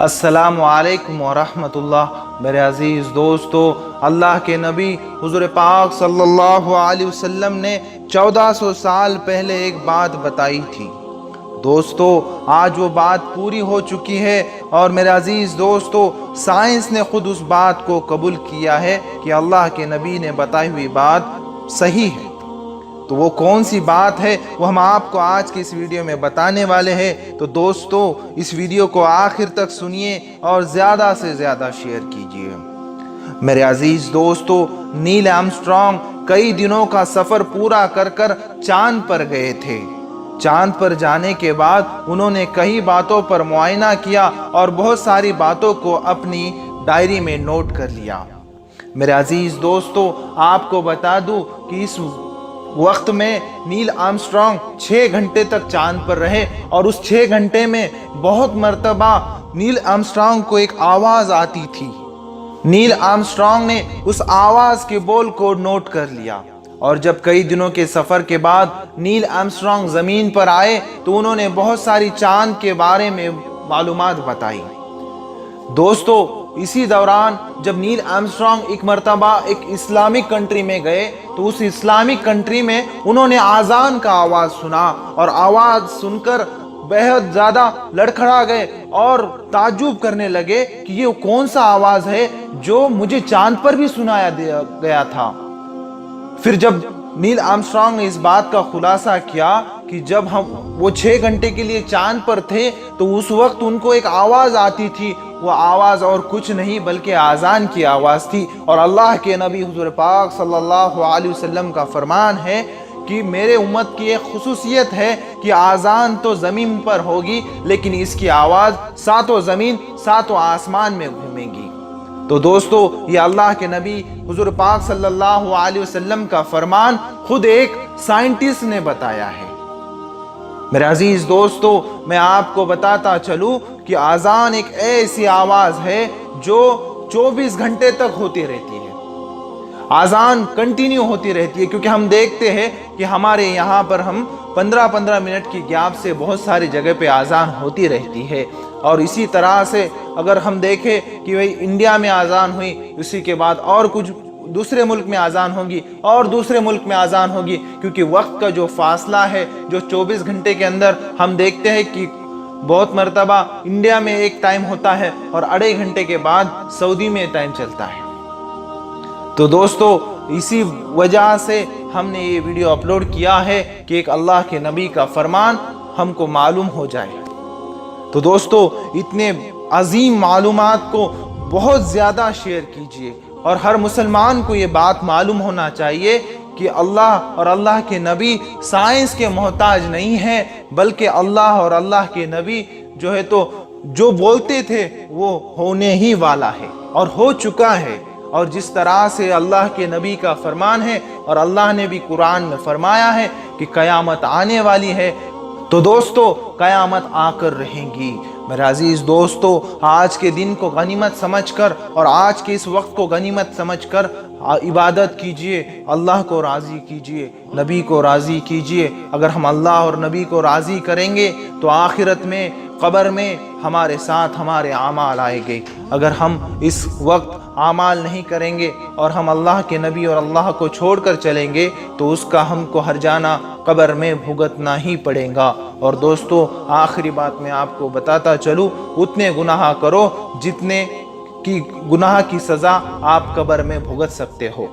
अस्सलामु अलैकुम वरहमतुल्लाह। मेरे अजीज़ दोस्तों, अल्लाह के नबी हुज़ूर पाक सल्लल्लाहु अलैहि वसल्लम ने 1400 साल पहले एक बात बताई थी। दोस्तों, आज वो बात पूरी हो चुकी है और मेरे अजीज़ दोस्तों, साइंस ने खुद उस बात को कबूल किया है कि अल्लाह के नबी ने बताई हुई बात सही है। तो वो कौन सी बात है वो हम आपको आज की इस वीडियो में बताने वाले हैं। तो दोस्तों, इस वीडियो को आखिर तक सुनिए और ज़्यादा से ज़्यादा शेयर कीजिए। मेरे अजीज़ दोस्तों, नील आर्मस्ट्रॉन्ग कई दिनों का सफ़र पूरा कर कर चांद पर गए थे। चांद पर जाने के बाद उन्होंने कई बातों पर मुआयना किया और बहुत सारी बातों को अपनी डायरी में नोट कर लिया। मेरे अजीज़ दोस्तों, आपको बता दूं कि इस वक्त में नील आर्मस्ट्रॉन्ग 6 घंटे तक चांद पर रहे और उस 6 घंटे में बहुत मर्तबा नील आर्मस्ट्रॉन्ग को एक आवाज़ आती थी। नील आर्मस्ट्रॉन्ग ने उस आवाज़ के बोल को नोट कर लिया और जब कई दिनों के सफ़र के बाद नील आर्मस्ट्रॉन्ग ज़मीन पर आए तो उन्होंने बहुत सारी चांद के बारे में मालूमात बताई। दोस्तों, इसी दौरान जब नील आर्मस्ट्रॉन्ग एक मर्तबा एक इस्लामिक कंट्री में गए तो उस इस्लामिक कंट्री में उन्होंने आज़ान का आवाज़ सुना और आवाज़ सुनकर बेहद ज़्यादा लड़खड़ा गए और ताज्जुब करने लगे कि ये कौन सा आवाज़ है जो मुझे चांद पर भी सुनाया गया था। फिर जब नील आर्मस्ट्रॉन्ग ने इस बात का खुलासा किया कि जब वो 6 घंटे के लिए चांद पर थे तो उस वक्त उनको एक आवाज़ आती थी। वो आवाज़ और कुछ नहीं बल्कि आज़ान की आवाज़ थी और अल्लाह के नबी हुज़ूर पाक सल्लल्लाहु अलैहि वसल्लम का फरमान है कि मेरे उम्मत की एक खुसूसियत है कि आज़ान तो ज़मीन पर होगी लेकिन इसकी आवाज़ सातों ज़मीन सातों आसमान में घूमेगी। तो दोस्तों, ये अल्लाह के नबी हुज़ूर पाक सल्लल्लाहु अलैहि वसल्लम का फरमान खुद एक साइंटिस्ट ने बताया है। मेरे अजीज़ दोस्तों, मैं आपको बताता चलूँ कि आज़ान एक ऐसी आवाज़ है जो 24 घंटे तक होती रहती है। आज़ान कंटिन्यू होती रहती है क्योंकि हम देखते हैं कि हमारे यहाँ पर हम 15-15 मिनट की गैप से बहुत सारी जगह पे आज़ान होती रहती है। और इसी तरह से अगर हम देखें कि भाई इंडिया में आज़ान हुई, उसी के बाद और कुछ दूसरे मुल्क में आज़ान होगी और दूसरे मुल्क में आज़ान होगी, क्योंकि वक्त का जो फासला है जो 24 घंटे के अंदर हम देखते हैं कि बहुत मर्तबा इंडिया में एक टाइम होता है और 2.5 घंटे के बाद सऊदी में टाइम चलता है। तो दोस्तों, इसी वजह से हमने ये वीडियो अपलोड किया है कि एक अल्लाह के नबी का फरमान हमको मालूम हो जाए। तो दोस्तों, इतने अजीम मालूमात को बहुत ज़्यादा शेयर कीजिए और हर मुसलमान को ये बात मालूम होना चाहिए कि अल्लाह और अल्लाह के नबी साइंस के मोहताज नहीं हैं, बल्कि अल्लाह और अल्लाह के नबी जो है तो जो बोलते थे वो होने ही वाला है और हो चुका है। और जिस तरह से अल्लाह के नबी का फरमान है और अल्लाह ने भी कुरान में फरमाया है कि क़यामत आने वाली है, तो दोस्तों क़यामत आकर रहेंगी। मेरे अजीज़ दोस्तों, आज के दिन को गनीमत समझकर और आज के इस वक्त को गनीमत समझकर इबादत कीजिए, अल्लाह को राज़ी कीजिए, नबी को राज़ी कीजिए। अगर हम अल्लाह और नबी को राज़ी करेंगे तो आखिरत में क़ब्र में हमारे साथ हमारे आमाल आएंगे। अगर हम इस वक्त आमाल नहीं करेंगे और हम अल्लाह के नबी और अल्लाह को छोड़कर चलेंगे तो उसका हमको हर जाना क़ब्र में भुगतना ही पड़ेगा। और दोस्तों, आखिरी बात मैं आपको बताता चलूँ, उतने गुनाह करो जितने की गुनाह की सज़ा आप क़ब्र में भुगत सकते हो।